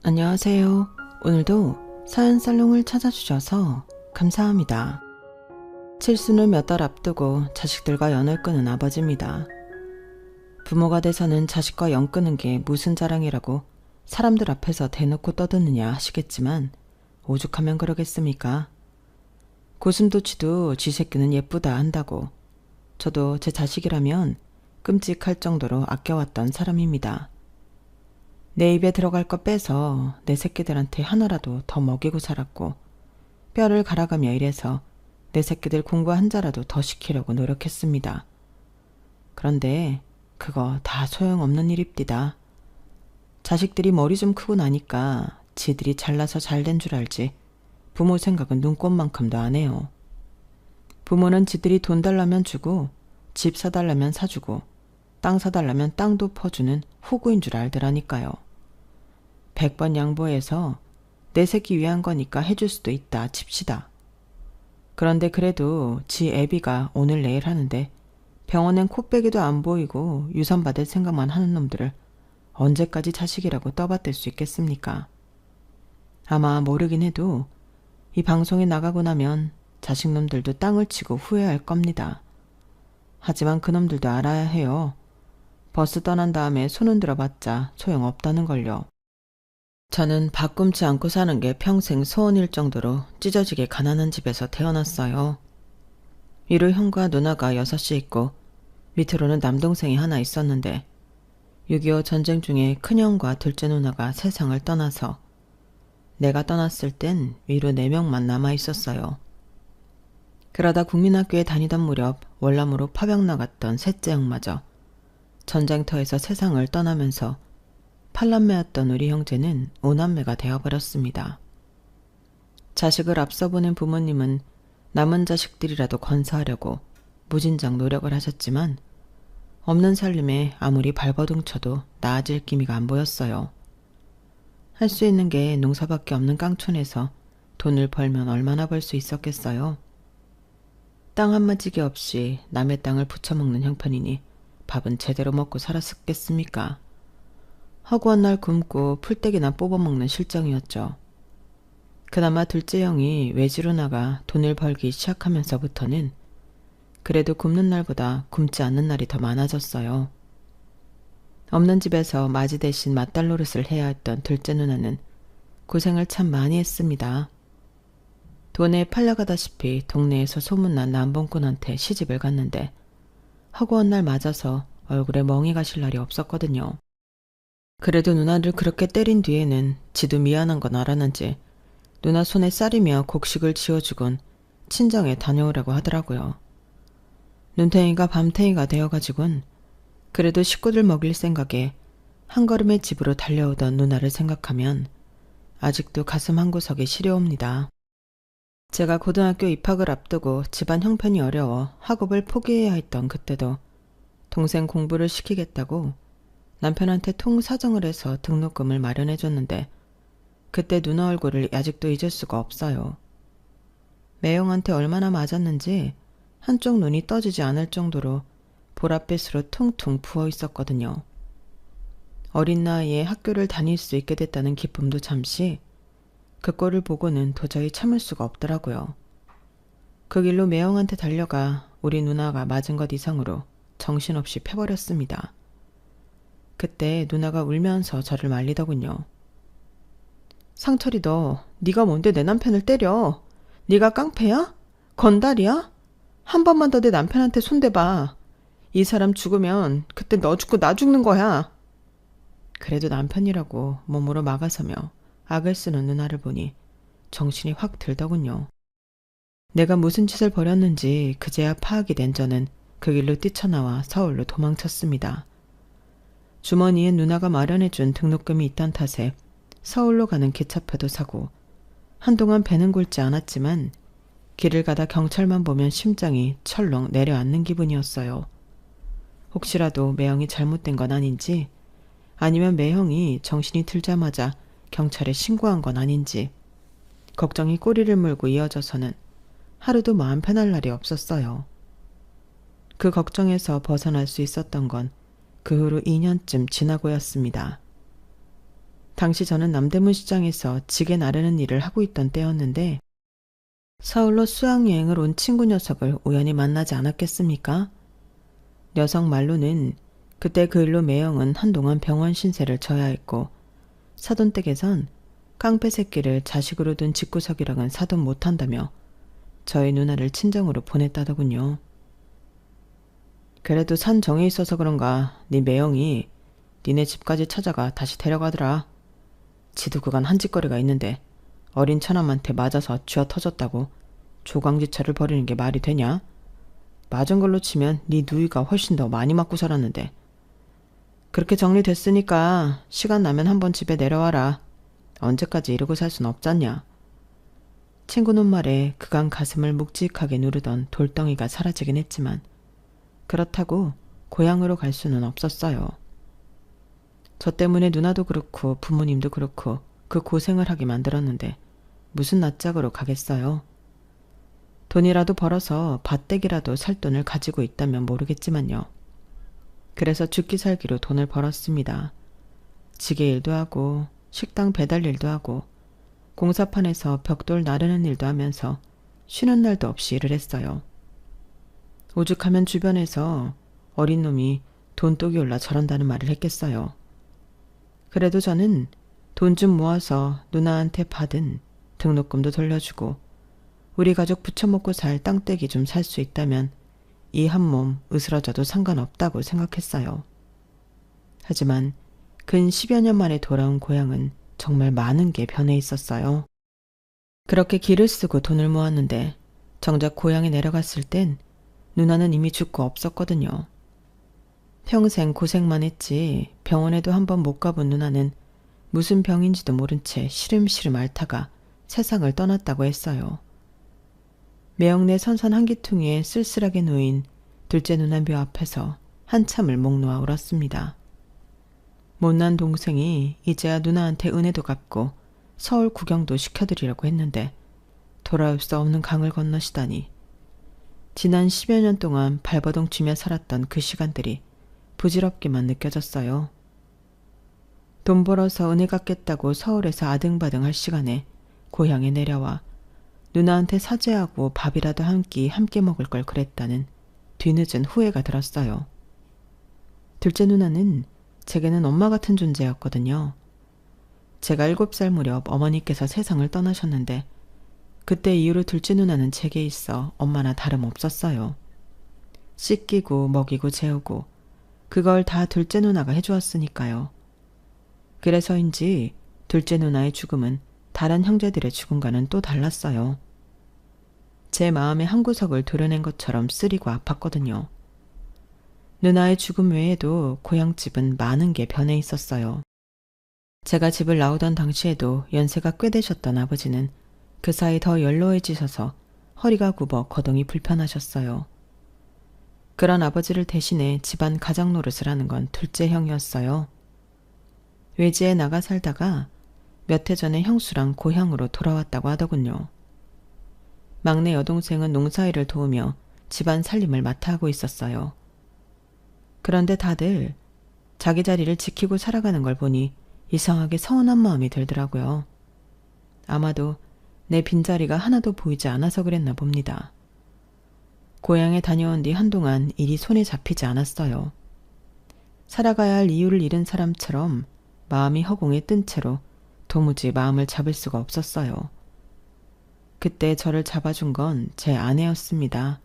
안녕하세요. 오늘도 사연 살롱을 찾아주셔서 감사합니다. 칠수는 몇 달 앞두고 자식들과 연을 끊은 아버지입니다. 부모가 돼서는 자식과 연 끊은 게 무슨 자랑이라고 사람들 앞에서 대놓고 떠드느냐 하시겠지만 오죽하면 그러겠습니까? 고슴도치도 쥐 새끼는 예쁘다 한다고 저도 제 자식이라면 끔찍할 정도로 아껴왔던 사람입니다. 내 입에 들어갈 거 빼서 내 새끼들한테 하나라도 더 먹이고 살았고 뼈를 갈아가며 일해서 내 새끼들 공부 한 자라도 더 시키려고 노력했습니다. 그런데 그거 다 소용없는 일입디다. 자식들이 머리 좀 크고 나니까 지들이 잘나서 잘된 줄 알지 부모 생각은 눈꼽만큼도 안 해요. 부모는 지들이 돈 달라면 주고 집 사달라면 사주고 땅 사달라면 땅도 퍼주는 호구인 줄 알더라니까요. 100번 양보해서 내 새끼 위한 거니까 해줄 수도 있다 칩시다. 그런데 그래도 지 애비가 오늘 내일 하는데 병원엔 코빼기도 안 보이고 유산 받을 생각만 하는 놈들을 언제까지 자식이라고 떠받들 수 있겠습니까? 아마 모르긴 해도 이 방송에 나가고 나면 자식놈들도 땅을 치고 후회할 겁니다. 하지만 그놈들도 알아야 해요. 버스 떠난 다음에 손 흔들어 봤자 소용없다는 걸요. 저는 밥 굶지 않고 사는 게 평생 소원일 정도로 찢어지게 가난한 집에서 태어났어요. 위로 형과 누나가 6이 있고 밑으로는 남동생이 하나 있었는데 6.25 전쟁 중에 큰형과 둘째 누나가 세상을 떠나서 내가 떠났을 땐 위로 4명만 남아 있었어요. 그러다 국민학교에 다니던 무렵 월남으로 파병 나갔던 셋째 형마저 전쟁터에서 세상을 떠나면서 팔남매였던 우리 형제는 5남매가 되어버렸습니다. 자식을 앞서 보낸 부모님은 남은 자식들이라도 건사하려고 무진장 노력을 하셨지만 없는 살림에 아무리 발버둥 쳐도 나아질 기미가 안 보였어요. 할 수 있는 게 농사밖에 없는 깡촌에서 돈을 벌면 얼마나 벌 수 있었겠어요. 땅 한마지기 없이 남의 땅을 부쳐먹는 형편이니 밥은 제대로 먹고 살았겠습니까? 허구한 날 굶고 풀떼기나 뽑아먹는 실정이었죠. 그나마 둘째 형이 외지로 나가 돈을 벌기 시작하면서부터는 그래도 굶는 날보다 굶지 않는 날이 더 많아졌어요. 없는 집에서 맞이 대신 맏딸 노릇을 해야 했던 둘째 누나는 고생을 참 많이 했습니다. 돈에 팔려가다시피 동네에서 소문난 남봉꾼한테 시집을 갔는데 허구한 날 맞아서 얼굴에 멍이 가실 날이 없었거든요. 그래도 누나를 그렇게 때린 뒤에는 지도 미안한 건 알았는지 누나 손에 쌀이며 곡식을 지어주곤 친정에 다녀오라고 하더라고요. 눈탱이가 밤탱이가 되어가지곤 그래도 식구들 먹일 생각에 한 걸음에 집으로 달려오던 누나를 생각하면 아직도 가슴 한구석이 시려옵니다. 제가 고등학교 입학을 앞두고 집안 형편이 어려워 학업을 포기해야 했던 그때도 동생 공부를 시키겠다고 남편한테 통사정을 해서 등록금을 마련해줬는데 그때 누나 얼굴을 아직도 잊을 수가 없어요. 매형한테 얼마나 맞았는지 한쪽 눈이 떠지지 않을 정도로 보랏빛으로 퉁퉁 부어 있었거든요. 어린 나이에 학교를 다닐 수 있게 됐다는 기쁨도 잠시 그 꼴을 보고는 도저히 참을 수가 없더라고요. 그 길로 매형한테 달려가 우리 누나가 맞은 것 이상으로 정신없이 패버렸습니다. 그때 누나가 울면서 저를 말리더군요. 상철이 너 네가 뭔데 내 남편을 때려? 네가 깡패야? 건달이야? 한 번만 더 내 남편한테 손대봐. 이 사람 죽으면 그때 너 죽고 나 죽는 거야. 그래도 남편이라고 몸으로 막아서며 악을 쓰는 누나를 보니 정신이 확 들더군요. 내가 무슨 짓을 벌였는지 그제야 파악이 된 저는 그 길로 뛰쳐나와 서울로 도망쳤습니다. 주머니에 누나가 마련해준 등록금이 있던 탓에 서울로 가는 기차표도 사고 한동안 배는 곪지 않았지만 길을 가다 경찰만 보면 심장이 철렁 내려앉는 기분이었어요. 혹시라도 매형이 잘못된 건 아닌지 아니면 매형이 정신이 들자마자 경찰에 신고한 건 아닌지 걱정이 꼬리를 물고 이어져서는 하루도 마음 편할 날이 없었어요. 그 걱정에서 벗어날 수 있었던 건 그 후로 2년쯤 지나고였습니다. 당시 저는 남대문 시장에서 지게 나르는 일을 하고 있던 때였는데 서울로 수학여행을 온 친구 녀석을 우연히 만나지 않았겠습니까? 녀석 말로는 그때 그 일로 매형은 한동안 병원 신세를 져야 했고 사돈댁에선 깡패 새끼를 자식으로 둔 집구석이랑은 사돈 못한다며 저희 누나를 친정으로 보냈다더군요. 그래도 산 정에 있어서 그런가 네 매형이 니네 집까지 찾아가 다시 데려가더라. 지도 그간 한 짓거리가 있는데 어린 처남한테 맞아서 쥐어 터졌다고 조강지처를 벌이는 게 말이 되냐? 맞은 걸로 치면 네 누이가 훨씬 더 많이 맞고 살았는데. 그렇게 정리됐으니까 시간 나면 한번 집에 내려와라. 언제까지 이러고 살 순 없잖냐. 친구는 말에 그간 가슴을 묵직하게 누르던 돌덩이가 사라지긴 했지만 그렇다고 고향으로 갈 수는 없었어요. 저 때문에 누나도 그렇고 부모님도 그렇고 그 고생을 하게 만들었는데 무슨 낯짝으로 가겠어요. 돈이라도 벌어서 밭대기라도 살 돈을 가지고 있다면 모르겠지만요. 그래서 죽기 살기로 돈을 벌었습니다. 지게 일도 하고 식당 배달 일도 하고 공사판에서 벽돌 나르는 일도 하면서 쉬는 날도 없이 일을 했어요. 오죽하면 주변에서 어린 놈이 돈독이 올라 저런다는 말을 했겠어요. 그래도 저는 돈 좀 모아서 누나한테 받은 등록금도 돌려주고 우리 가족 부쳐먹고 살 땅떼기 좀 살 수 있다면 이 한 몸 으스러져도 상관없다고 생각했어요. 하지만 근 10여 년 만에 돌아온 고향은 정말 많은 게 변해 있었어요. 그렇게 길을 쓰고 돈을 모았는데 정작 고향에 내려갔을 땐 누나는 이미 죽고 없었거든요. 평생 고생만 했지 병원에도 한번 못 가본 누나는 무슨 병인지도 모른 채 시름시름 앓다가 세상을 떠났다고 했어요. 매형네 선선 한기퉁이에 쓸쓸하게 놓인 둘째 누나 묘 앞에서 한참을 목 놓아 울었습니다. 못난 동생이 이제야 누나한테 은혜도 갚고 서울 구경도 시켜드리려고 했는데 돌아올 수 없는 강을 건너시다니. 지난 10여 년 동안 발버둥 치며 살았던 그 시간들이 부질없게만 느껴졌어요. 돈 벌어서 은혜 갚겠다고 서울에서 아등바등 할 시간에 고향에 내려와 누나한테 사죄하고 밥이라도 한 끼 함께 먹을 걸 그랬다는 뒤늦은 후회가 들었어요. 둘째 누나는 제게는 엄마 같은 존재였거든요. 제가 7살 무렵 어머니께서 세상을 떠나셨는데 그때 이후로 둘째 누나는 제게 있어 엄마나 다름없었어요. 씻기고 먹이고 재우고 그걸 다 둘째 누나가 해주었으니까요. 그래서인지 둘째 누나의 죽음은 다른 형제들의 죽음과는 또 달랐어요. 제 마음의 한구석을 도려낸 것처럼 쓰리고 아팠거든요. 누나의 죽음 외에도 고향집은 많은 게 변해 있었어요. 제가 집을 나오던 당시에도 연세가 꽤 되셨던 아버지는 그 사이 더 연로해지셔서 허리가 굽어 거동이 불편하셨어요. 그런 아버지를 대신해 집안 가장 노릇을 하는 건 둘째 형이었어요. 외지에 나가 살다가 몇 해 전에 형수랑 고향으로 돌아왔다고 하더군요. 막내 여동생은 농사일을 도우며 집안 살림을 맡아 하고 있었어요. 그런데 다들 자기 자리를 지키고 살아가는 걸 보니 이상하게 서운한 마음이 들더라고요. 아마도 내 빈자리가 하나도 보이지 않아서 그랬나 봅니다. 고향에 다녀온 뒤 한동안 일이 손에 잡히지 않았어요. 살아가야 할 이유를 잃은 사람처럼 마음이 허공에 뜬 채로 도무지 마음을 잡을 수가 없었어요. 그때 저를 잡아준 건 제 아내였습니다.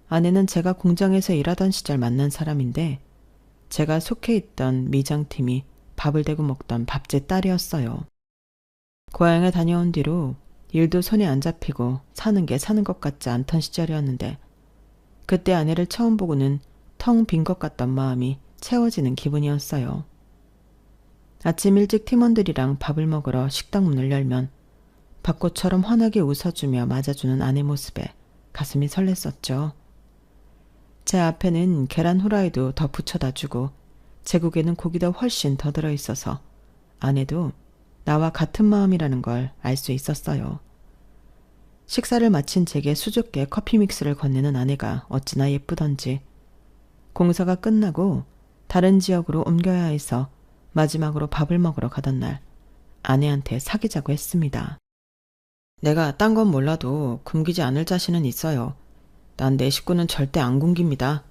아내는 제가 공장에서 일하던 시절 만난 사람인데 제가 속해 있던 미장팀이 밥을 대고 먹던 밥제 딸이었어요. 고향에 다녀온 뒤로 일도 손에 안 잡히고 사는 게 사는 것 같지 않던 시절이었는데 그때 아내를 처음 보고는 텅 빈 것 같던 마음이 채워지는 기분이었어요. 아침 일찍 팀원들이랑 밥을 먹으러 식당 문을 열면 벚꽃처럼 환하게 웃어주며 맞아주는 아내 모습에 가슴이 설렜었죠. 제 앞에는 계란 후라이도 더 부쳐다 주고 제국에는 고기도 훨씬 더 들어있어서 아내도 나와 같은 마음이라는 걸 알 수 있었어요. 식사를 마친 제게 수줍게 커피 믹스를 건네는 아내가 어찌나 예쁘던지 공사가 끝나고 다른 지역으로 옮겨야 해서 마지막으로 밥을 먹으러 가던 날 아내한테 사귀자고 했습니다. 내가 딴 건 몰라도 굶기지 않을 자신은 있어요. 난 내 식구는 절대 안 굶깁니다.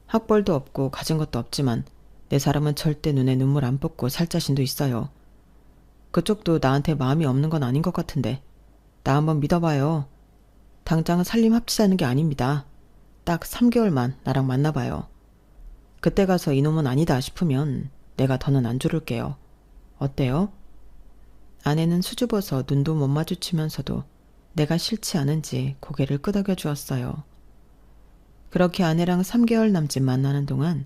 학벌도 없고 가진 것도 없지만 내 사람은 절대 눈에 눈물 안 뽑고 살 자신도 있어요. 그쪽도 나한테 마음이 없는 건 아닌 것 같은데 나 한번 믿어봐요. 당장 살림 합치자는 게 아닙니다. 딱 3개월만 나랑 만나봐요. 그때 가서 이놈은 아니다 싶으면 내가 더는 안 조를게요. 어때요? 아내는 수줍어서 눈도 못 마주치면서도 내가 싫지 않은지 고개를 끄덕여 주었어요. 그렇게 아내랑 3개월 남짓 만나는 동안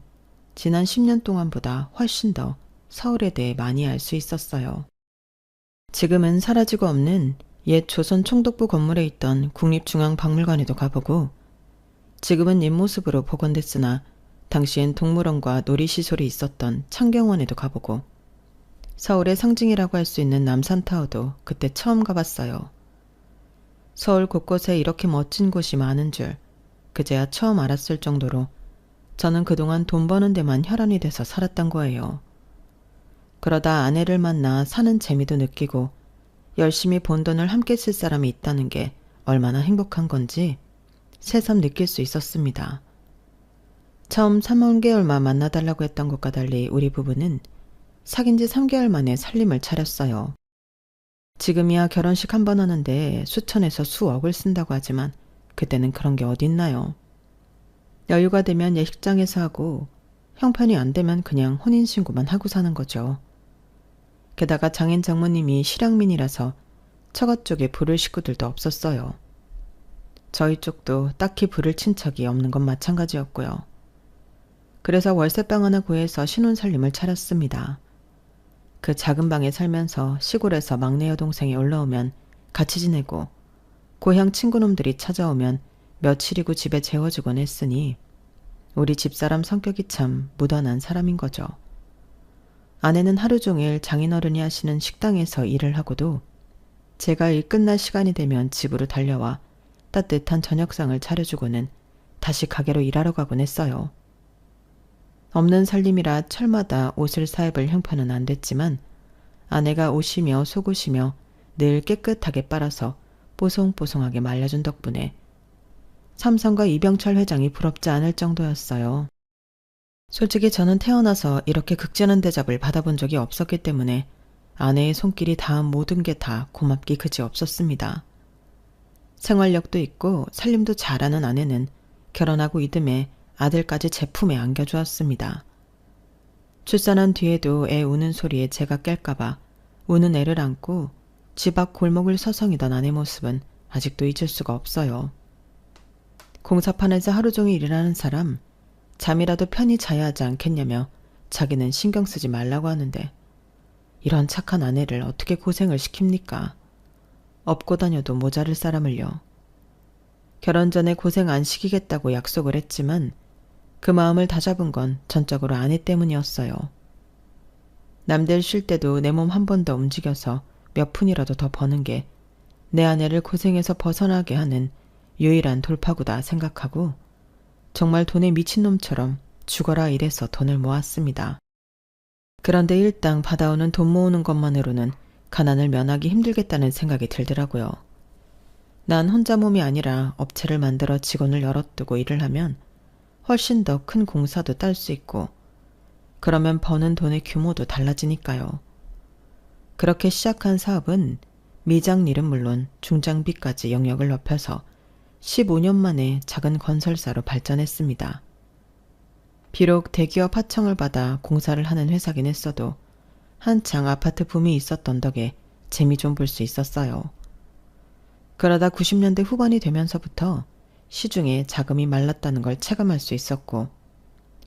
지난 10년 동안보다 훨씬 더 서울에 대해 많이 알 수 있었어요. 지금은 사라지고 없는 옛 조선 총독부 건물에 있던 국립중앙박물관에도 가보고 지금은 옛모습으로 복원됐으나 당시엔 동물원과 놀이시설이 있었던 창경원에도 가보고 서울의 상징이라고 할 수 있는 남산타워도 그때 처음 가봤어요. 서울 곳곳에 이렇게 멋진 곳이 많은 줄 그제야 처음 알았을 정도로 저는 그동안 돈 버는 데만 혈안이 돼서 살았던 거예요. 그러다 아내를 만나 사는 재미도 느끼고 열심히 번 돈을 함께 쓸 사람이 있다는 게 얼마나 행복한 건지 새삼 느낄 수 있었습니다. 처음 3개월만 만나달라고 했던 것과 달리 우리 부부는 사귄 지 3개월 만에 살림을 차렸어요. 지금이야 결혼식 한 번 하는데 수천에서 수억을 쓴다고 하지만 그때는 그런 게 어딨나요. 여유가 되면 예식장에서 하고 형편이 안 되면 그냥 혼인신고만 하고 사는 거죠. 게다가 장인 장모님이 실향민이라서 처가 쪽에 부를 식구들도 없었어요. 저희 쪽도 딱히 부를 친척이 없는 건 마찬가지였고요. 그래서 월세방 하나 구해서 신혼살림을 차렸습니다. 그 작은 방에 살면서 시골에서 막내 여동생이 올라오면 같이 지내고 고향 친구놈들이 찾아오면 며칠이고 집에 재워주곤 했으니 우리 집사람 성격이 참 무던한 사람인 거죠. 아내는 하루 종일 장인어른이 하시는 식당에서 일을 하고도 제가 일 끝날 시간이 되면 집으로 달려와 따뜻한 저녁상을 차려주고는 다시 가게로 일하러 가곤 했어요. 없는 살림이라 철마다 옷을 사입을 형편은 안 됐지만 아내가 옷이며 속옷이며 늘 깨끗하게 빨아서 뽀송뽀송하게 말려준 덕분에 삼성과 이병철 회장이 부럽지 않을 정도였어요. 솔직히 저는 태어나서 이렇게 극진한 대접을 받아본 적이 없었기 때문에 아내의 손길이 닿은 모든 게 다 고맙기 그지 없었습니다. 생활력도 있고 살림도 잘하는 아내는 결혼하고 이듬해 아들까지 제 품에 안겨주었습니다. 출산한 뒤에도 애 우는 소리에 제가 깰까봐 우는 애를 안고 집 앞 골목을 서성이던 아내 모습은 아직도 잊을 수가 없어요. 공사판에서 하루 종일 일하는 사람 잠이라도 편히 자야 하지 않겠냐며 자기는 신경 쓰지 말라고 하는데 이런 착한 아내를 어떻게 고생을 시킵니까? 업고 다녀도 모자랄 사람을요. 결혼 전에 고생 안 시키겠다고 약속을 했지만 그 마음을 다잡은 건 전적으로 아내 때문이었어요. 남들 쉴 때도 내 몸 한 번 더 움직여서 몇 푼이라도 더 버는 게 내 아내를 고생에서 벗어나게 하는 유일한 돌파구다 생각하고 정말 돈에 미친놈처럼 죽어라 일해서 돈을 모았습니다. 그런데 일당 받아오는 돈 모으는 것만으로는 가난을 면하기 힘들겠다는 생각이 들더라고요. 난 혼자 몸이 아니라 업체를 만들어 직원을 열어두고 일을 하면 훨씬 더 큰 공사도 딸 수 있고 그러면 버는 돈의 규모도 달라지니까요. 그렇게 시작한 사업은 미장일은 물론 중장비까지 영역을 넓혀서 15년 만에 작은 건설사로 발전했습니다. 비록 대기업 하청을 받아 공사를 하는 회사긴 했어도 한창 아파트 붐이 있었던 덕에 재미 좀 볼 수 있었어요. 그러다 90년대 후반이 되면서부터 시중에 자금이 말랐다는 걸 체감할 수 있었고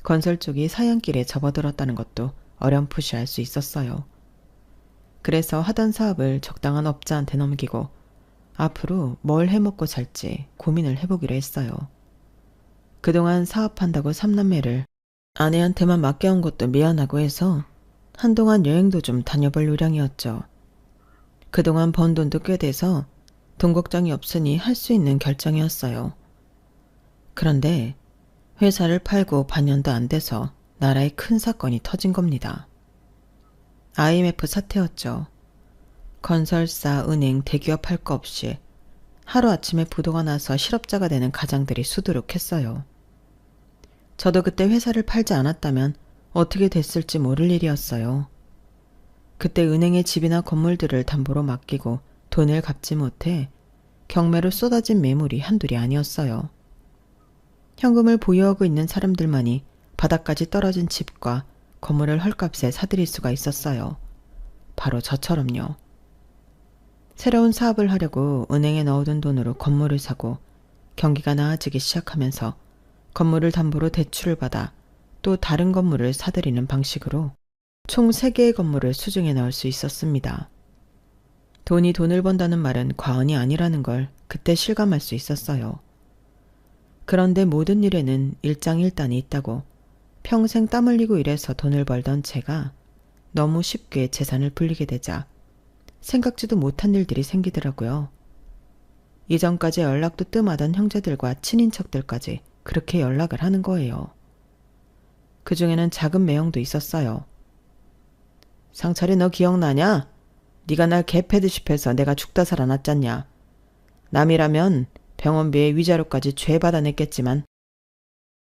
건설 쪽이 사양길에 접어들었다는 것도 어렴풋이 알 수 있었어요. 그래서 하던 사업을 적당한 업자한테 넘기고 앞으로 뭘 해먹고 살지 고민을 해보기로 했어요. 그동안 사업한다고 삼남매를 아내한테만 맡겨온 것도 미안하고 해서 한동안 여행도 좀 다녀볼 요량이었죠. 그동안 번 돈도 꽤 돼서 돈 걱정이 없으니 할 수 있는 결정이었어요. 그런데 회사를 팔고 반년도 안 돼서 나라에 큰 사건이 터진 겁니다. IMF 사태였죠. 건설사, 은행, 대기업 할 거 없이 하루아침에 부도가 나서 실업자가 되는 가장들이 수두룩했어요. 저도 그때 회사를 팔지 않았다면 어떻게 됐을지 모를 일이었어요. 그때 은행에 집이나 건물들을 담보로 맡기고 돈을 갚지 못해 경매로 쏟아진 매물이 한둘이 아니었어요. 현금을 보유하고 있는 사람들만이 바닥까지 떨어진 집과 건물을 헐값에 사들일 수가 있었어요. 바로 저처럼요. 새로운 사업을 하려고 은행에 넣어둔 돈으로 건물을 사고 경기가 나아지기 시작하면서 건물을 담보로 대출을 받아 또 다른 건물을 사들이는 방식으로 총 3개의 건물을 수중에 넣을 수 있었습니다. 돈이 돈을 번다는 말은 과언이 아니라는 걸 그때 실감할 수 있었어요. 그런데 모든 일에는 일장일단이 있다고 평생 땀 흘리고 일해서 돈을 벌던 제가 너무 쉽게 재산을 불리게 되자 생각지도 못한 일들이 생기더라고요. 이전까지 연락도 뜸하던 형제들과 친인척들까지 그렇게 연락을 하는 거예요. 그 중에는 작은 매형도 있었어요. 상철이 너 기억나냐? 네가 날 개패듯이 해서 내가 죽다 살아났잖냐. 남이라면 병원비에 위자료까지 죄 받아냈겠지만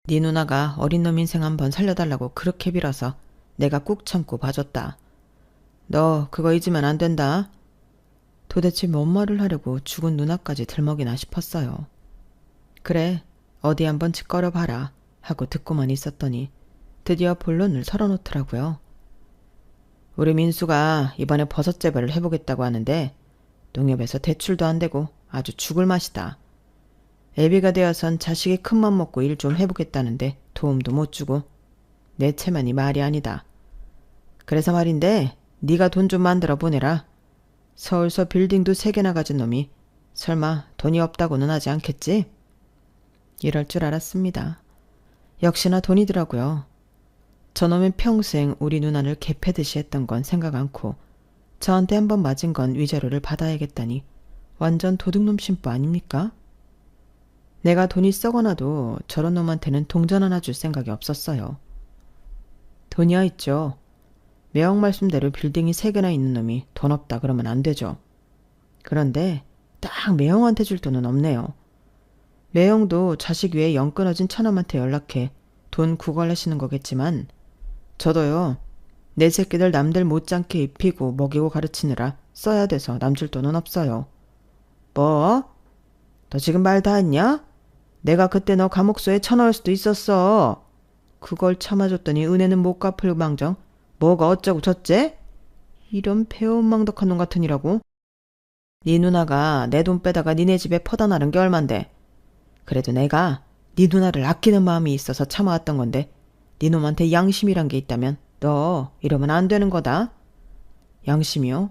네 누나가 어린 놈 인생 한번 살려달라고 그렇게 빌어서 내가 꾹 참고 봐줬다. 너 그거 잊으면 안 된다. 도대체 뭔 말을 하려고 죽은 누나까지 들먹이나 싶었어요. 그래, 어디 한번 짓거려 봐라 하고 듣고만 있었더니 드디어 본론을 털어놓더라고요. 우리 민수가 이번에 버섯 재배를 해보겠다고 하는데 농협에서 대출도 안 되고 아주 죽을 맛이다. 애비가 되어선 자식이 큰맘 먹고 일 좀 해보겠다는데 도움도 못 주고 내 체면이 말이 아니다. 그래서 말인데 네가 돈 좀 만들어 보내라. 서울서 빌딩도 3개나 가진 놈이 설마 돈이 없다고는 하지 않겠지? 이럴 줄 알았습니다. 역시나 돈이더라고요. 저놈은 평생 우리 누나를 개패듯이 했던 건 생각 않고 저한테 한번 맞은 건 위자료를 받아야겠다니 완전 도둑놈 심보 아닙니까? 내가 돈이 썩어나도 저런 놈한테는 동전 하나 줄 생각이 없었어요. 돈이야 있죠. 매형 말씀대로 빌딩이 3개나 있는 놈이 돈 없다 그러면 안 되죠. 그런데 딱 매형한테 줄 돈은 없네요. 매형도 자식 위에 영 끊어진 처남한테 연락해 돈 구걸하시는 거겠지만 저도요. 내 새끼들 남들 못지않게 입히고 먹이고 가르치느라 써야 돼서 남줄 돈은 없어요. 뭐? 너 지금 말 다 했냐? 내가 그때 너 감옥소에 쳐넣을 수도 있었어. 그걸 참아줬더니 은혜는 못 갚을 망정 뭐가 어쩌고 저째? 이런 배은망덕한 놈 같은 이라고? 네 누나가 내 돈 빼다가 니네 집에 퍼다 나른 게 얼만데. 그래도 내가 네 누나를 아끼는 마음이 있어서 참아왔던 건데 네 놈한테 양심이란 게 있다면 너 이러면 안 되는 거다. 양심이요?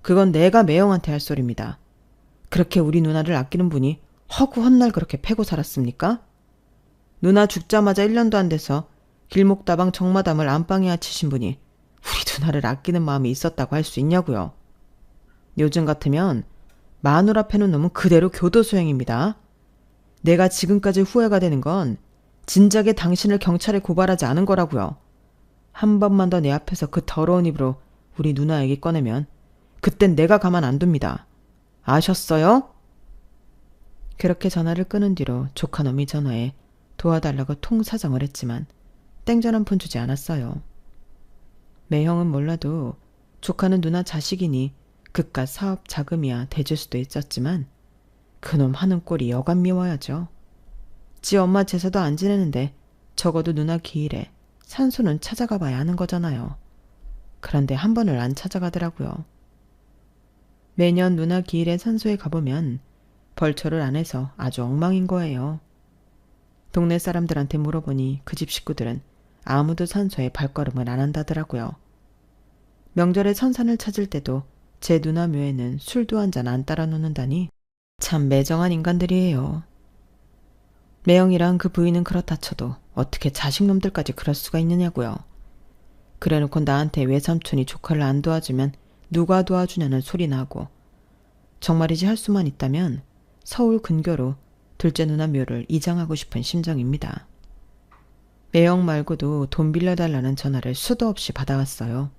그건 내가 매형한테 할 소리입니다. 그렇게 우리 누나를 아끼는 분이 허구 헛날 그렇게 패고 살았습니까? 누나 죽자마자 1년도 안 돼서 길목다방 정마담을 안방에 앉히신 분이 우리 누나를 아끼는 마음이 있었다고 할 수 있냐고요. 요즘 같으면 마누라 패는 놈은 그대로 교도소행입니다. 내가 지금까지 후회가 되는 건 진작에 당신을 경찰에 고발하지 않은 거라고요. 한 번만 더 내 앞에서 그 더러운 입으로 우리 누나 얘기 꺼내면 그땐 내가 가만 안 둡니다. 아셨어요? 그렇게 전화를 끊은 뒤로 조카놈이 전화해 도와달라고 통사정을 했지만 땡전 한 푼 주지 않았어요. 매형은 몰라도 조카는 누나 자식이니 그깟 사업 자금이야 대줄 수도 있었지만 그놈 하는 꼴이 여간 미워야죠. 지 엄마 제사도 안 지내는데 적어도 누나 기일에 산소는 찾아가 봐야 하는 거잖아요. 그런데 한 번을 안 찾아가더라고요. 매년 누나 기일에 산소에 가보면 벌초를 안 해서 아주 엉망인 거예요. 동네 사람들한테 물어보니 그 집 식구들은 아무도 산소에 발걸음을 안 한다더라고요. 명절에 선산을 찾을 때도 제 누나 묘에는 술도 한 잔 안 따라 놓는다니 참 매정한 인간들이에요. 매형이랑 그 부인은 그렇다 쳐도 어떻게 자식놈들까지 그럴 수가 있느냐고요. 그래놓고 나한테 외삼촌이 조카를 안 도와주면 누가 도와주냐는 소리 나고 정말이지 할 수만 있다면 서울 근교로 둘째 누나 묘를 이장하고 싶은 심정입니다. 매형 말고도 돈 빌려달라는 전화를 수도 없이 받아왔어요.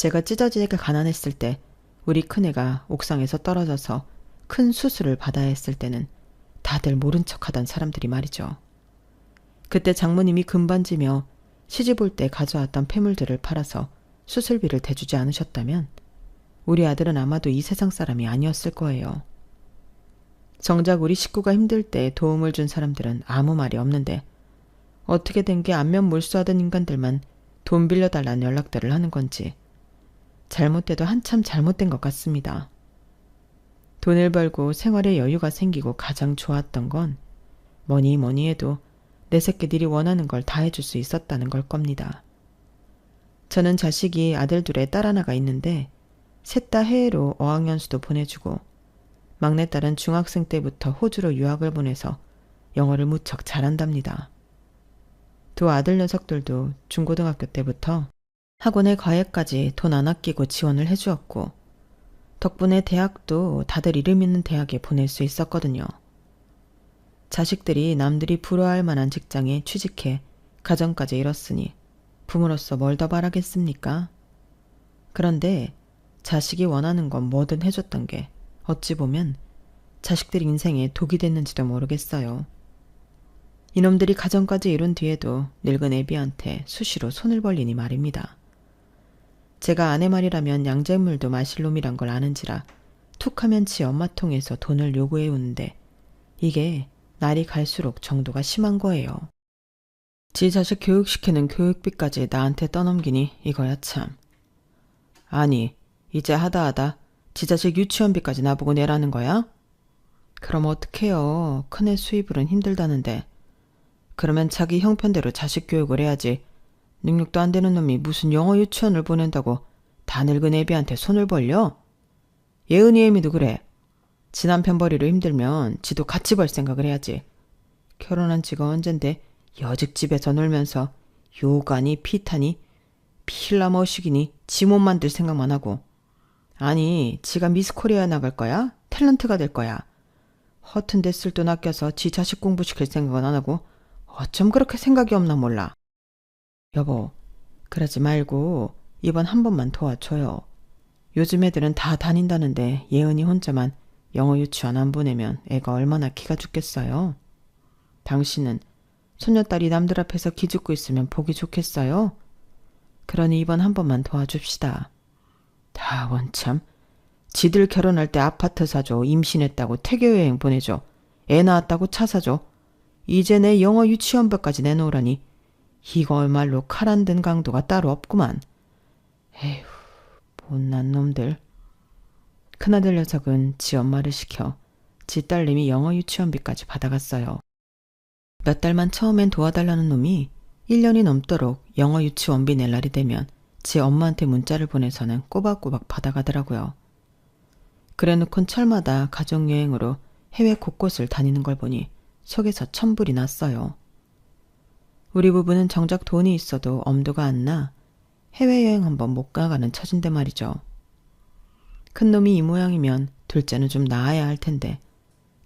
제가 찢어지게 가난했을 때 우리 큰애가 옥상에서 떨어져서 큰 수술을 받아야 했을 때는 다들 모른 척하던 사람들이 말이죠. 그때 장모님이 금반지며 시집 올 때 가져왔던 폐물들을 팔아서 수술비를 대주지 않으셨다면 우리 아들은 아마도 이 세상 사람이 아니었을 거예요. 정작 우리 식구가 힘들 때 도움을 준 사람들은 아무 말이 없는데 어떻게 된 게 안면 몰수하던 인간들만 돈 빌려달라는 연락들을 하는 건지 잘못돼도 한참 잘못된 것 같습니다. 돈을 벌고 생활에 여유가 생기고 가장 좋았던 건 뭐니 뭐니 해도 내 새끼들이 원하는 걸 다 해줄 수 있었다는 걸 겁니다. 저는 자식이 아들 둘에 딸 하나가 있는데 셋 다 해외로 어학연수도 보내주고 막내딸은 중학생 때부터 호주로 유학을 보내서 영어를 무척 잘한답니다. 두 아들 녀석들도 중고등학교 때부터 학원에 과외까지 돈 안 아끼고 지원을 해주었고 덕분에 대학도 다들 이름 있는 대학에 보낼 수 있었거든요. 자식들이 남들이 부러워할 만한 직장에 취직해 가정까지 이뤘으니 부모로서 뭘 더 바라겠습니까? 그런데 자식이 원하는 건 뭐든 해줬던 게 어찌 보면 자식들 인생에 독이 됐는지도 모르겠어요. 이놈들이 가정까지 이룬 뒤에도 늙은 애비한테 수시로 손을 벌리니 말입니다. 제가 아내 말이라면 양잿물도 마실 놈이란 걸 아는지라 툭하면 지 엄마 통해서 돈을 요구해 오는데 이게 날이 갈수록 정도가 심한 거예요. 지 자식 교육시키는 교육비까지 나한테 떠넘기니 이거야 참. 아니 이제 하다 지 자식 유치원비까지 나보고 내라는 거야? 그럼 어떡해요. 큰애 수입으론 힘들다는데. 그러면 자기 형편대로 자식 교육을 해야지. 능력도 안 되는 놈이 무슨 영어 유치원을 보낸다고 다 늙은 애비한테 손을 벌려? 예은이 애미도 그래. 지 남편 벌이로 힘들면 지도 같이 벌 생각을 해야지. 결혼한 지가 언젠데 여직 집에서 놀면서 요가니 피타니 필라 머시기니 지 몸 만들 생각만 하고. 아니 지가 미스 코리아 나갈 거야? 탤런트가 될 거야. 허튼 데 쓸 돈 아껴서 지 자식 공부시킬 생각은 안 하고 어쩜 그렇게 생각이 없나 몰라. 여보, 그러지 말고 이번 한 번만 도와줘요. 요즘 애들은 다 다닌다는데 예은이 혼자만 영어 유치원 안 보내면 애가 얼마나 기가 죽겠어요. 당신은 손녀딸이 남들 앞에서 기죽고 있으면 보기 좋겠어요? 그러니 이번 한 번만 도와줍시다. 다 원참. 지들 결혼할 때 아파트 사줘, 임신했다고 태교여행 보내줘, 애 낳았다고 차 사줘. 이제 내 영어 유치원비까지 내놓으라니 이거말로 칼 안 든 강도가 따로 없구만. 에휴, 못난 놈들. 큰아들 녀석은 지 엄마를 시켜 지 딸님이 영어 유치원비까지 받아갔어요. 몇 달만 처음엔 도와달라는 놈이 1년이 넘도록 영어 유치원비 낼 날이 되면 지 엄마한테 문자를 보내서는 꼬박꼬박 받아가더라고요. 그래놓곤 철마다 가족여행으로 해외 곳곳을 다니는 걸 보니 속에서 천불이 났어요. 우리 부부는 정작 돈이 있어도 엄두가 안 나 해외여행 한번 못 가가는 처진데 말이죠. 큰놈이 이 모양이면 둘째는 좀 나아야 할 텐데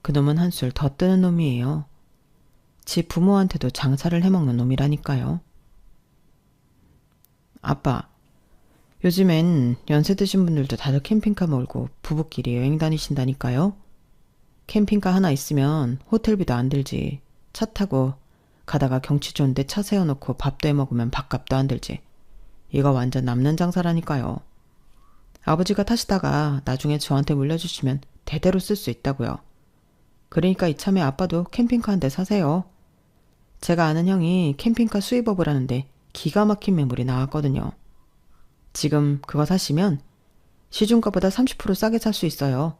그놈은 한술 더 뜨는 놈이에요. 지 부모한테도 장사를 해먹는 놈이라니까요. 아빠, 요즘엔 연세 드신 분들도 다들 캠핑카 몰고 부부끼리 여행 다니신다니까요. 캠핑카 하나 있으면 호텔비도 안 들지. 차 타고 가다가 경치 좋은데 차 세워놓고 밥도 해먹으면 밥값도 안 들지. 이거 완전 남는 장사라니까요. 아버지가 타시다가 나중에 저한테 물려주시면 대대로 쓸 수 있다고요. 그러니까 이참에 아빠도 캠핑카 한 대 사세요. 제가 아는 형이 캠핑카 수입업을 하는데 기가 막힌 매물이 나왔거든요. 지금 그거 사시면 시중가보다 30% 싸게 살 수 있어요.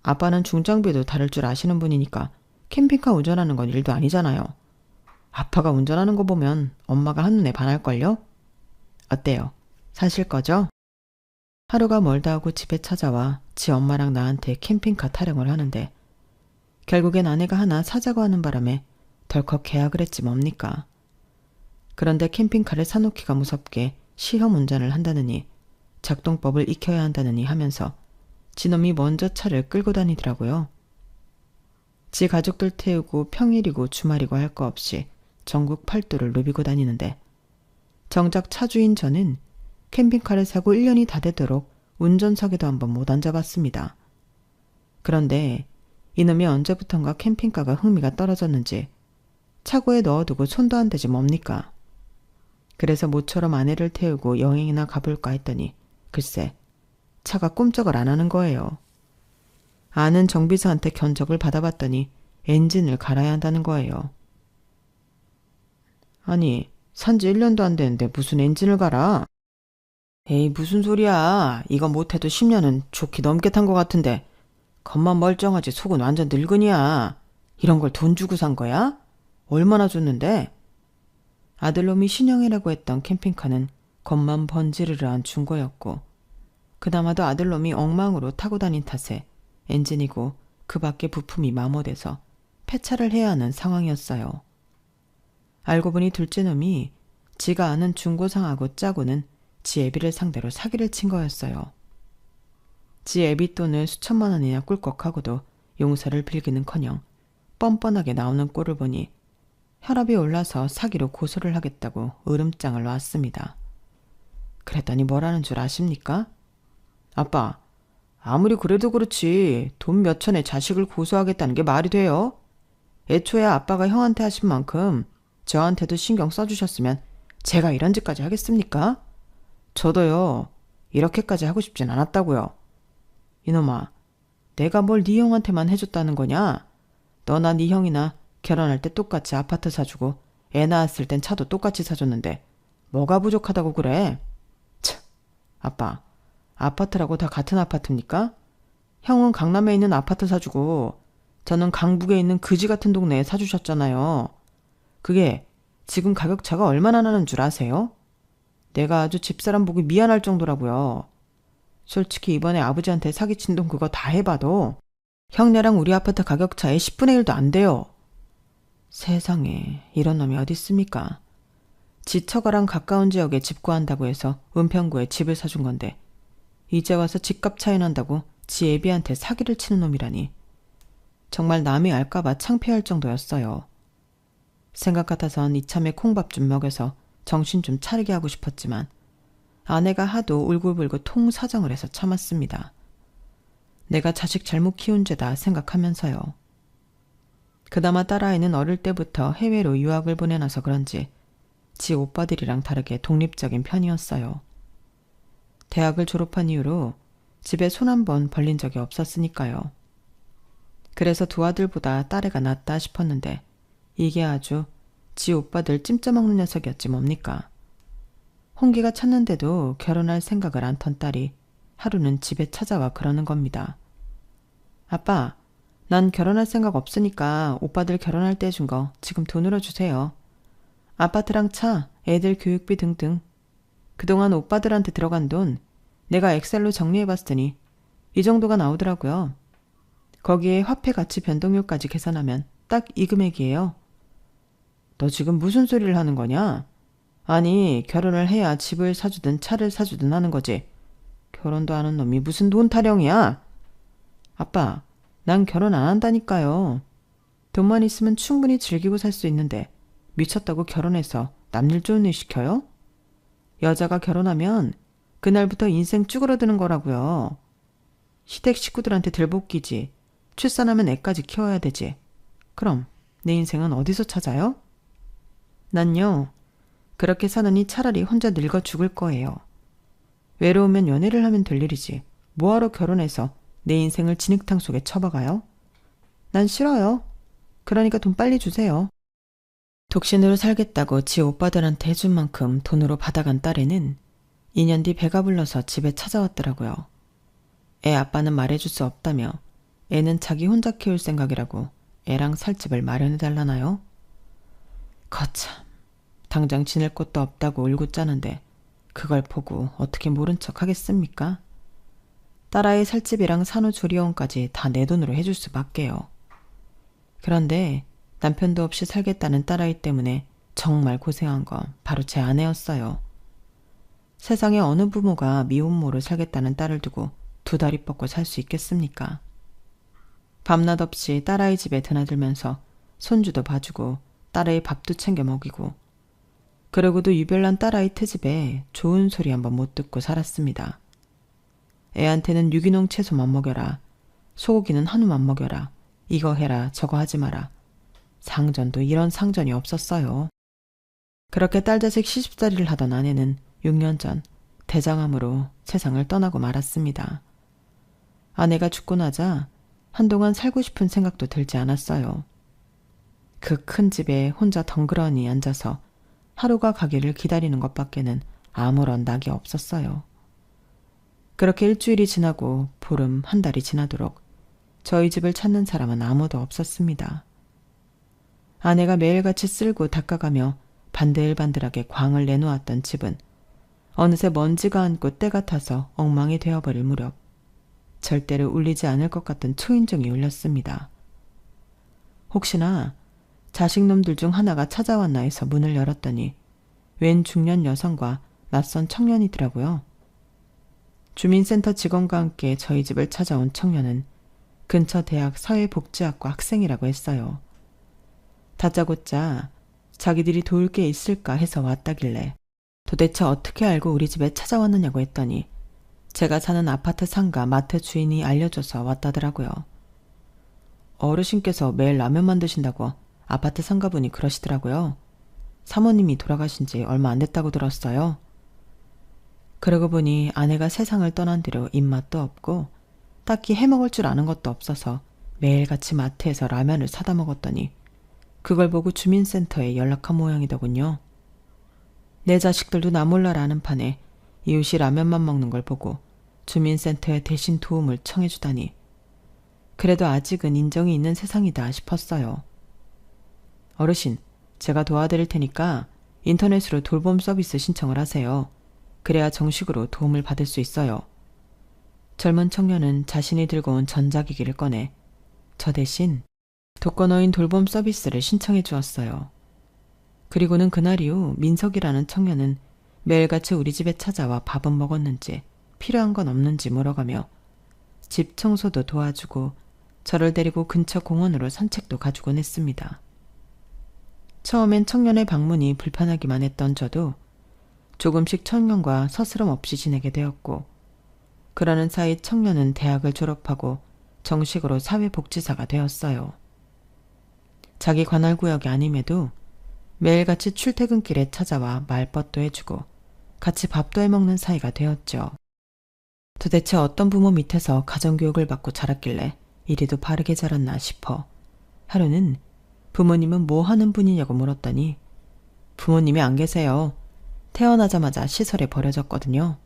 아빠는 중장비도 다룰 줄 아시는 분이니까 캠핑카 운전하는 건 일도 아니잖아요. 아빠가 운전하는 거 보면 엄마가 한눈에 반할걸요? 어때요? 사실 거죠? 하루가 멀다 하고 집에 찾아와 지 엄마랑 나한테 캠핑카 타령을 하는데 결국엔 아내가 하나 사자고 하는 바람에 덜컥 계약을 했지 뭡니까. 그런데 캠핑카를 사놓기가 무섭게 시험 운전을 한다느니 작동법을 익혀야 한다느니 하면서 지놈이 먼저 차를 끌고 다니더라고요. 지 가족들 태우고 평일이고 주말이고 할 거 없이 전국 팔도를 누비고 다니는데 정작 차주인 저는 캠핑카를 사고 1년이 다 되도록 운전석에도 한번 못 앉아봤습니다. 그런데 이놈이 언제부턴가 캠핑카가 흥미가 떨어졌는지 차고에 넣어두고 손도 안 대지 뭡니까? 그래서 모처럼 아내를 태우고 여행이나 가볼까 했더니 글쎄 차가 꿈쩍을 안 하는 거예요. 아는 정비사한테 견적을 받아봤더니 엔진을 갈아야 한다는 거예요. 아니, 산지 1년도 안 되는데 무슨 엔진을 갈아? 에이, 무슨 소리야. 이거 못해도 10년은 좋게 넘게 탄 것 같은데 겉만 멀쩡하지 속은 완전 늙은이야. 이런 걸 돈 주고 산 거야? 얼마나 줬는데? 아들놈이 신형이라고 했던 캠핑카는 겉만 번지르르한 중고였고 그나마도 아들놈이 엉망으로 타고 다닌 탓에 엔진이고 그 밖에 부품이 마모돼서 폐차를 해야 하는 상황이었어요. 알고 보니 둘째 놈이 지가 아는 중고상하고 짜고는 지 애비를 상대로 사기를 친 거였어요. 지 애비 돈을 수천만 원이나 꿀꺽하고도 용서를 빌기는커녕 뻔뻔하게 나오는 꼴을 보니 혈압이 올라서 사기로 고소를 하겠다고 으름장을 놨습니다. 그랬더니 뭐라는 줄 아십니까? 아빠, 아무리 그래도 그렇지 돈 몇천에 자식을 고소하겠다는 게 말이 돼요? 애초에 아빠가 형한테 하신 만큼 저한테도 신경 써주셨으면 제가 이런 짓까지 하겠습니까? 저도요, 이렇게까지 하고 싶진 않았다고요. 이놈아, 내가 뭘 네 형한테만 해줬다는 거냐? 너나 네 형이나 결혼할 때 똑같이 아파트 사주고 애 낳았을 땐 차도 똑같이 사줬는데 뭐가 부족하다고 그래? 참, 아빠, 아파트라고 다 같은 아파트입니까? 형은 강남에 있는 아파트 사주고 저는 강북에 있는 그지 같은 동네에 사주셨잖아요. 그게 지금 가격 차가 얼마나 나는 줄 아세요? 내가 아주 집사람 보기 미안할 정도라고요. 솔직히 이번에 아버지한테 사기친 돈 그거 다 해봐도 형네랑 우리 아파트 가격 차에 10분의 1도 안 돼요. 세상에 이런 놈이 어디 있습니까? 지 처가랑 가까운 지역에 집 구한다고 해서 은평구에 집을 사준 건데 이제 와서 집값 차이 난다고 지 애비한테 사기를 치는 놈이라니. 정말 남이 알까봐 창피할 정도였어요. 생각 같아선 이참에 콩밥 좀 먹여서 정신 좀 차리게 하고 싶었지만 아내가 하도 울고불고 통사정을 해서 참았습니다. 내가 자식 잘못 키운 죄다 생각하면서요. 그나마 딸아이는 어릴 때부터 해외로 유학을 보내놔서 그런지 지 오빠들이랑 다르게 독립적인 편이었어요. 대학을 졸업한 이후로 집에 손 한 번 벌린 적이 없었으니까요. 그래서 두 아들보다 딸애가 낫다 싶었는데 이게 아주 지 오빠들 찜쪄먹는 녀석이었지 뭡니까. 홍기가 찼는데도 결혼할 생각을 안 턴 딸이 하루는 집에 찾아와 그러는 겁니다. 아빠, 난 결혼할 생각 없으니까 오빠들 결혼할 때 준 거 지금 돈으로 주세요. 아파트랑 차, 애들 교육비 등등. 그동안 오빠들한테 들어간 돈 내가 엑셀로 정리해봤더니 이 정도가 나오더라고요. 거기에 화폐 가치 변동률까지 계산하면 딱 이 금액이에요. 너 지금 무슨 소리를 하는 거냐? 아니, 결혼을 해야 집을 사주든 차를 사주든 하는 거지. 결혼도 안 한 놈이 무슨 돈 타령이야? 아빠, 난 결혼 안 한다니까요. 돈만 있으면 충분히 즐기고 살 수 있는데 미쳤다고 결혼해서 남일 좋은 일 시켜요? 여자가 결혼하면 그날부터 인생 쭈그러드는 거라고요. 시댁 식구들한테 들볶이지. 출산하면 애까지 키워야 되지. 그럼 내 인생은 어디서 찾아요? 난요, 그렇게 사느니 차라리 혼자 늙어 죽을 거예요. 외로우면 연애를 하면 될 일이지. 뭐하러 결혼해서 내 인생을 진흙탕 속에 쳐박아요? 난 싫어요. 그러니까 돈 빨리 주세요. 독신으로 살겠다고 지 오빠들한테 해준 만큼 돈으로 받아간 딸애는 2년 뒤 배가 불러서 집에 찾아왔더라고요. 애 아빠는 말해줄 수 없다며 애는 자기 혼자 키울 생각이라고 애랑 살 집을 마련해달라나요? 거참, 당장 지낼 곳도 없다고 울고 짜는데 그걸 보고 어떻게 모른 척 하겠습니까? 딸아이 살집이랑 산후조리원까지 다 내 돈으로 해줄 수밖에요. 그런데 남편도 없이 살겠다는 딸아이 때문에 정말 고생한 건 바로 제 아내였어요. 세상에 어느 부모가 미혼모로 살겠다는 딸을 두고 두 다리 뻗고 살 수 있겠습니까? 밤낮 없이 딸아이 집에 드나들면서 손주도 봐주고 딸아이 밥도 챙겨 먹이고 그러고도 유별난 딸아이 트집에 좋은 소리 한번 못 듣고 살았습니다. 애한테는 유기농 채소만 먹여라. 소고기는 한우만 먹여라. 이거 해라 저거 하지 마라. 상전도 이런 상전이 없었어요. 그렇게 딸자식 시집살이를 하던 아내는 6년 전 대장암으로 세상을 떠나고 말았습니다. 아내가 죽고 나자 한동안 살고 싶은 생각도 들지 않았어요. 그 큰 집에 혼자 덩그러니 앉아서 하루가 가기를 기다리는 것밖에는 아무런 낙이 없었어요. 그렇게 일주일이 지나고 보름 한 달이 지나도록 저희 집을 찾는 사람은 아무도 없었습니다. 아내가 매일같이 쓸고 닦아가며 반들반들하게 광을 내놓았던 집은 어느새 먼지가 앉고 때가 타서 엉망이 되어버릴 무렵 절대로 울리지 않을 것 같던 초인종이 울렸습니다. 혹시나 자식놈들 중 하나가 찾아왔나 해서 문을 열었더니 웬 중년 여성과 낯선 청년이더라고요. 주민센터 직원과 함께 저희 집을 찾아온 청년은 근처 대학 사회복지학과 학생이라고 했어요. 다짜고짜 자기들이 도울 게 있을까 해서 왔다길래 도대체 어떻게 알고 우리 집에 찾아왔느냐고 했더니 제가 사는 아파트 상가 마트 주인이 알려줘서 왔다더라고요. 어르신께서 매일 라면 만드신다고 아파트 상가분이 그러시더라고요. 사모님이 돌아가신 지 얼마 안 됐다고 들었어요. 그러고 보니 아내가 세상을 떠난 뒤로 입맛도 없고 딱히 해먹을 줄 아는 것도 없어서 매일같이 마트에서 라면을 사다 먹었더니 그걸 보고 주민센터에 연락한 모양이더군요. 내 자식들도 나 몰라라 하는 판에 이웃이 라면만 먹는 걸 보고 주민센터에 대신 도움을 청해주다니 그래도 아직은 인정이 있는 세상이다 싶었어요. 어르신, 제가 도와드릴 테니까 인터넷으로 돌봄 서비스 신청을 하세요. 그래야 정식으로 도움을 받을 수 있어요. 젊은 청년은 자신이 들고 온 전자기기를 꺼내 저 대신 독거노인 돌봄 서비스를 신청해 주었어요. 그리고는 그날 이후 민석이라는 청년은 매일같이 우리 집에 찾아와 밥은 먹었는지 필요한 건 없는지 물어가며 집 청소도 도와주고 저를 데리고 근처 공원으로 산책도 가주곤 했습니다. 처음엔 청년의 방문이 불편하기만 했던 저도 조금씩 청년과 서스럼 없이 지내게 되었고 그러는 사이 청년은 대학을 졸업하고 정식으로 사회복지사가 되었어요. 자기 관할구역이 아님에도 매일같이 출퇴근길에 찾아와 말벗도 해주고 같이 밥도 해먹는 사이가 되었죠. 도대체 어떤 부모 밑에서 가정교육을 받고 자랐길래 이리도 바르게 자랐나 싶어 하루는 부모님은 뭐 하는 분이냐고 물었더니 부모님이 안 계세요. 태어나자마자 시설에 버려졌거든요.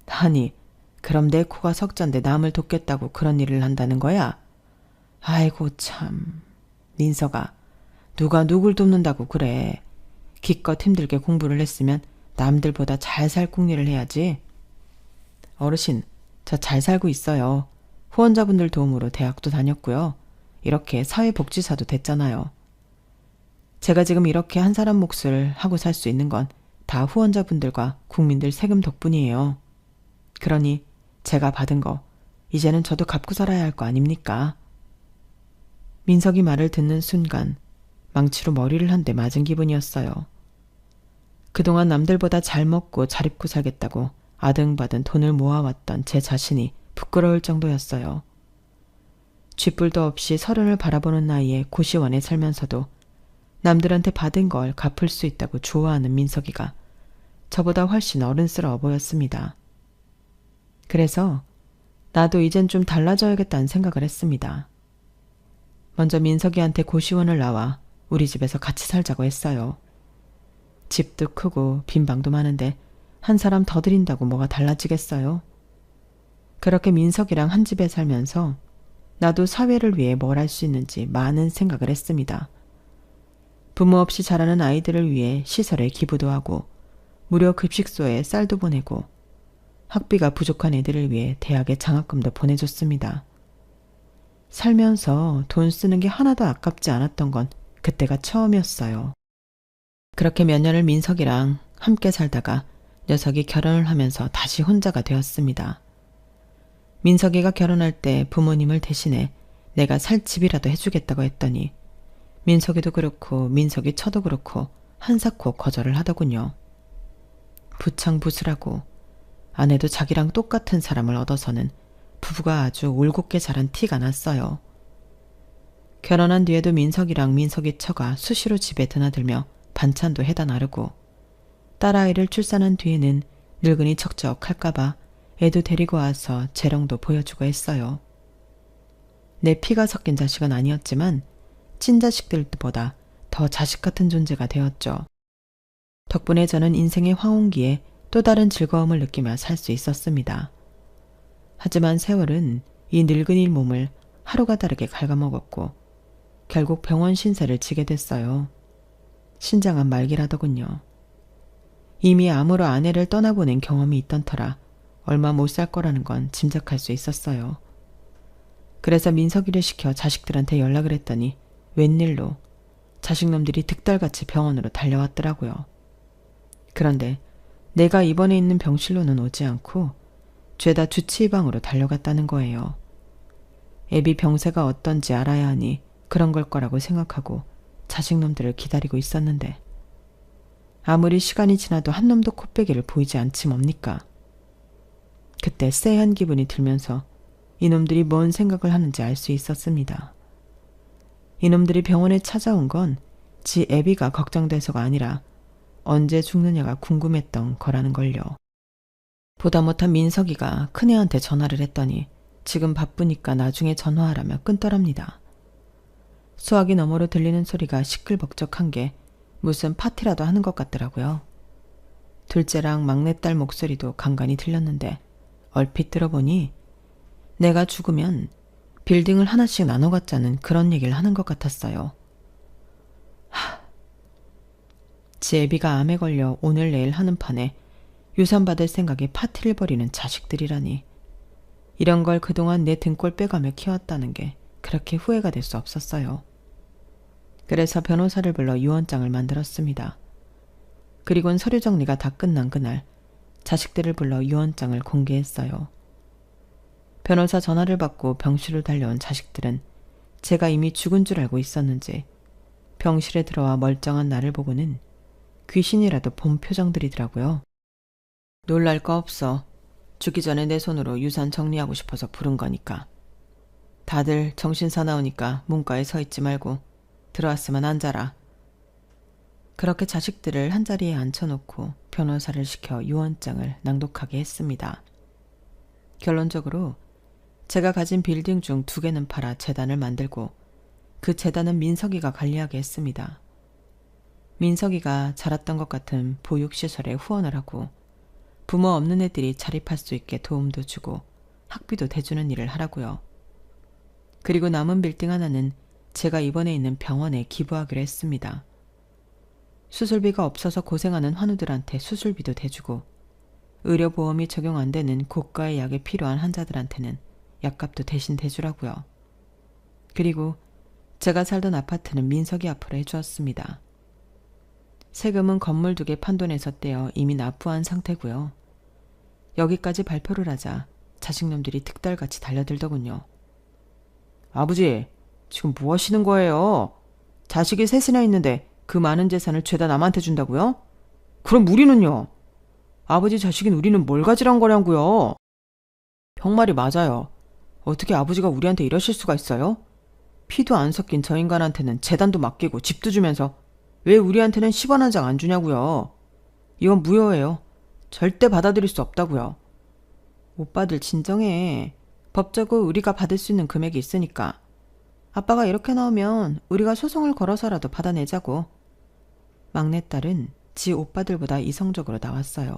아니, 그럼 내 코가 석잔데 남을 돕겠다고 그런 일을 한다는 거야? 아이고 참. 민서가 누가 누굴 돕는다고 그래. 기껏 힘들게 공부를 했으면 남들보다 잘 살 궁리를 해야지. 어르신, 저 잘 살고 있어요. 후원자분들 도움으로 대학도 다녔고요. 이렇게 사회복지사도 됐잖아요. 제가 지금 이렇게 한 사람 몫을 하고 살 수 있는 건 다 후원자분들과 국민들 세금 덕분이에요. 그러니 제가 받은 거 이제는 저도 갚고 살아야 할 거 아닙니까? 민석이 말을 듣는 순간 망치로 머리를 한 대 맞은 기분이었어요. 그동안 남들보다 잘 먹고 잘 입고 살겠다고 아등바등 돈을 모아왔던 제 자신이 부끄러울 정도였어요. 쥐뿔도 없이 서른을 바라보는 나이에 고시원에 살면서도 남들한테 받은 걸 갚을 수 있다고 좋아하는 민석이가 저보다 훨씬 어른스러워 보였습니다. 그래서 나도 이젠 좀 달라져야겠다는 생각을 했습니다. 먼저 민석이한테 고시원을 나와 우리 집에서 같이 살자고 했어요. 집도 크고 빈 방도 많은데 한 사람 더 들인다고 뭐가 달라지겠어요? 그렇게 민석이랑 한 집에 살면서 나도 사회를 위해 뭘 할 수 있는지 많은 생각을 했습니다. 부모 없이 자라는 아이들을 위해 시설에 기부도 하고 무료 급식소에 쌀도 보내고 학비가 부족한 애들을 위해 대학에 장학금도 보내줬습니다. 살면서 돈 쓰는 게 하나도 아깝지 않았던 건 그때가 처음이었어요. 그렇게 몇 년을 민석이랑 함께 살다가 녀석이 결혼을 하면서 다시 혼자가 되었습니다. 민석이가 결혼할 때 부모님을 대신해 내가 살 집이라도 해주겠다고 했더니 민석이도 그렇고 민석이 처도 그렇고 한사코 거절을 하더군요. 부창부수라고 아내도 자기랑 똑같은 사람을 얻어서는 부부가 아주 올곧게 자란 티가 났어요. 결혼한 뒤에도 민석이랑 민석이 처가 수시로 집에 드나들며 반찬도 해다 나르고 딸아이를 출산한 뒤에는 늙은이 척척할까봐 애도 데리고 와서 재롱도 보여주고 했어요. 내 피가 섞인 자식은 아니었지만 친자식들보다 더 자식 같은 존재가 되었죠. 덕분에 저는 인생의 황혼기에 또 다른 즐거움을 느끼며 살 수 있었습니다. 하지만 세월은 이 늙은이 몸을 하루가 다르게 갉아먹었고 결국 병원 신세를 지게 됐어요. 신장한 말기라더군요. 이미 암으로 아내를 떠나보낸 경험이 있던 터라 얼마 못 살 거라는 건 짐작할 수 있었어요. 그래서 민석이를 시켜 자식들한테 연락을 했더니 웬일로 자식놈들이 득달같이 병원으로 달려왔더라고요. 그런데 내가 입원해 있는 병실로는 오지 않고 죄다 주치의방으로 달려갔다는 거예요. 애비 병세가 어떤지 알아야 하니 그런 걸 거라고 생각하고 자식놈들을 기다리고 있었는데 아무리 시간이 지나도 한 놈도 코빼기를 보이지 않지 뭡니까? 그때 쎄한 기분이 들면서 이놈들이 뭔 생각을 하는지 알 수 있었습니다. 이놈들이 병원에 찾아온 건 지 애비가 걱정돼서가 아니라 언제 죽느냐가 궁금했던 거라는 걸요. 보다 못한 민석이가 큰애한테 전화를 했더니 지금 바쁘니까 나중에 전화하라며 끊더랍니다. 수화기 너머로 들리는 소리가 시끌벅적한 게 무슨 파티라도 하는 것 같더라고요. 둘째랑 막내딸 목소리도 간간히 들렸는데 얼핏 들어보니 내가 죽으면 빌딩을 하나씩 나눠 갖자는 그런 얘기를 하는 것 같았어요. 지 애비가 암에 걸려 오늘 내일 하는 판에 유산 받을 생각에 파티를 벌이는 자식들이라니. 이런 걸 그동안 내 등골 빼가며 키웠다는 게 그렇게 후회가 될 수 없었어요. 그래서 변호사를 불러 유언장을 만들었습니다. 그리고는 서류 정리가 다 끝난 그날 자식들을 불러 유언장을 공개했어요. 변호사 전화를 받고 병실로 달려온 자식들은 제가 이미 죽은 줄 알고 있었는지 병실에 들어와 멀쩡한 나를 보고는 귀신이라도 본 표정들이더라고요. 놀랄 거 없어. 죽기 전에 내 손으로 유산 정리하고 싶어서 부른 거니까. 다들 정신 사나우니까 문과에 서 있지 말고 들어왔으면 앉아라. 그렇게 자식들을 한자리에 앉혀놓고 변호사를 시켜 유언장을 낭독하게 했습니다. 결론적으로 제가 가진 빌딩 중 2개는 팔아 재단을 만들고 그 재단은 민석이가 관리하게 했습니다. 민석이가 자랐던 것 같은 보육시설에 후원을 하고 부모 없는 애들이 자립할 수 있게 도움도 주고 학비도 대주는 일을 하라고요. 그리고 남은 빌딩 하나는 제가 입원해 있는 병원에 기부하기로 했습니다. 수술비가 없어서 고생하는 환우들한테 수술비도 대주고 의료보험이 적용 안 되는 고가의 약이 필요한 환자들한테는 약값도 대신 대주라고요. 그리고 제가 살던 아파트는 민석이 앞으로 해주었습니다. 세금은 건물 2개 판돈에서 떼어 이미 납부한 상태고요. 여기까지 발표를 하자 자식놈들이 득달같이 달려들더군요. 아버지, 지금 뭐 하시는 거예요? 자식이 3이나 있는데 그 많은 재산을 죄다 남한테 준다고요? 그럼 우리는요? 아버지 자식인 우리는 뭘 가지란 거냐고요? 형 말이 맞아요. 어떻게 아버지가 우리한테 이러실 수가 있어요? 피도 안 섞인 저 인간한테는 재단도 맡기고 집도 주면서 왜 우리한테는 10원 한 장 안 주냐고요? 이건 무효예요. 절대 받아들일 수 없다고요. 오빠들 진정해. 법적으로 우리가 받을 수 있는 금액이 있으니까. 아빠가 이렇게 나오면 우리가 소송을 걸어서라도 받아내자고. 막내딸은 지 오빠들보다 이성적으로 나왔어요.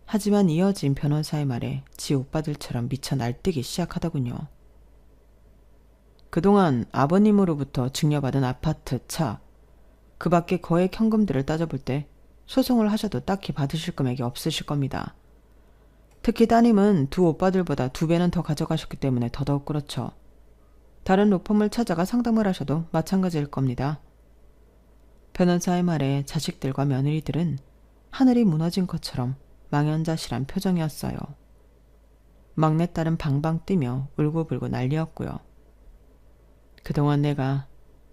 하지만 이어진 변호사의 말에 지 오빠들처럼 미쳐 날뛰기 시작하더군요. 그동안 아버님으로부터 증여받은 아파트, 차, 그 밖에 거액 현금들을 따져볼 때 소송을 하셔도 딱히 받으실 금액이 없으실 겁니다. 특히 따님은 2 오빠들보다 2배는 더 가져가셨기 때문에 더더욱 그렇죠. 다른 로펌을 찾아가 상담을 하셔도 마찬가지일 겁니다. 변호사의 말에 자식들과 며느리들은 하늘이 무너진 것처럼 망연자실한 표정이었어요. 막내딸은 방방 뛰며 울고불고 난리였고요. 그동안 내가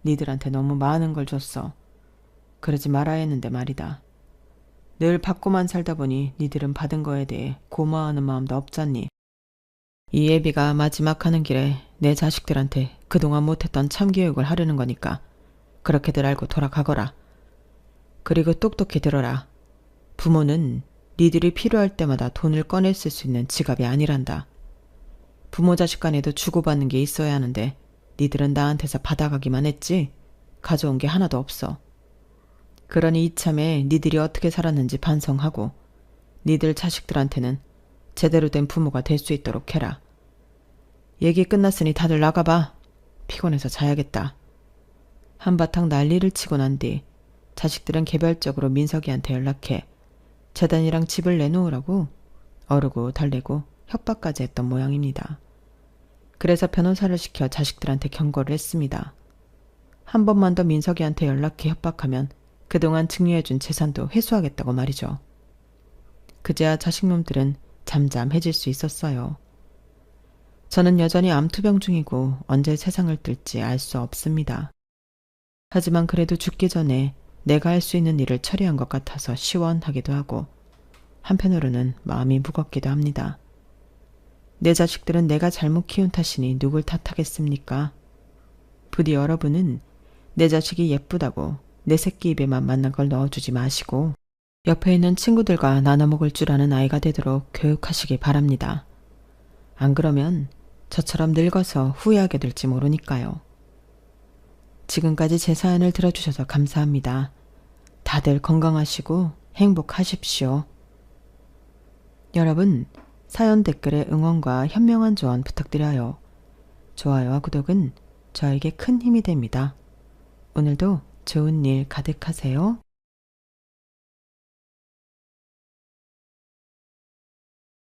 니들한테 너무 많은 걸 줬어. 그러지 말아야 했는데 말이다. 늘 받고만 살다 보니 니들은 받은 거에 대해 고마워하는 마음도 없잖니. 이 예비가 마지막 하는 길에 내 자식들한테 그동안 못했던 참교육을 하려는 거니까 그렇게들 알고 돌아가거라. 그리고 똑똑히 들어라. 부모는 니들이 필요할 때마다 돈을 꺼내 쓸 수 있는 지갑이 아니란다. 부모 자식 간에도 주고받는 게 있어야 하는데 니들은 나한테서 받아가기만 했지 가져온 게 하나도 없어. 그러니 이참에 니들이 어떻게 살았는지 반성하고 니들 자식들한테는 제대로 된 부모가 될 수 있도록 해라. 얘기 끝났으니 다들 나가봐. 피곤해서 자야겠다. 한바탕 난리를 치고 난 뒤 자식들은 개별적으로 민석이한테 연락해 재단이랑 집을 내놓으라고 어르고 달래고 협박까지 했던 모양입니다. 그래서 변호사를 시켜 자식들한테 경고를 했습니다. 한 번만 더 민석이한테 연락해 협박하면 그동안 증여해준 재산도 회수하겠다고 말이죠. 그제야 자식놈들은 잠잠해질 수 있었어요. 저는 여전히 암투병 중이고 언제 세상을 뜰지 알 수 없습니다. 하지만 그래도 죽기 전에 내가 할 수 있는 일을 처리한 것 같아서 시원하기도 하고 한편으로는 마음이 무겁기도 합니다. 내 자식들은 내가 잘못 키운 탓이니 누굴 탓하겠습니까? 부디 여러분은 내 자식이 예쁘다고 내 새끼 입에만 맞는 걸 넣어주지 마시고 옆에 있는 친구들과 나눠 먹을 줄 아는 아이가 되도록 교육하시기 바랍니다. 안 그러면 저처럼 늙어서 후회하게 될지 모르니까요. 지금까지 제 사연을 들어주셔서 감사합니다. 다들 건강하시고 행복하십시오. 여러분, 사연 댓글에 응원과 현명한 조언 부탁드려요. 좋아요와 구독은 저에게 큰 힘이 됩니다. 오늘도 좋은 일 가득하세요.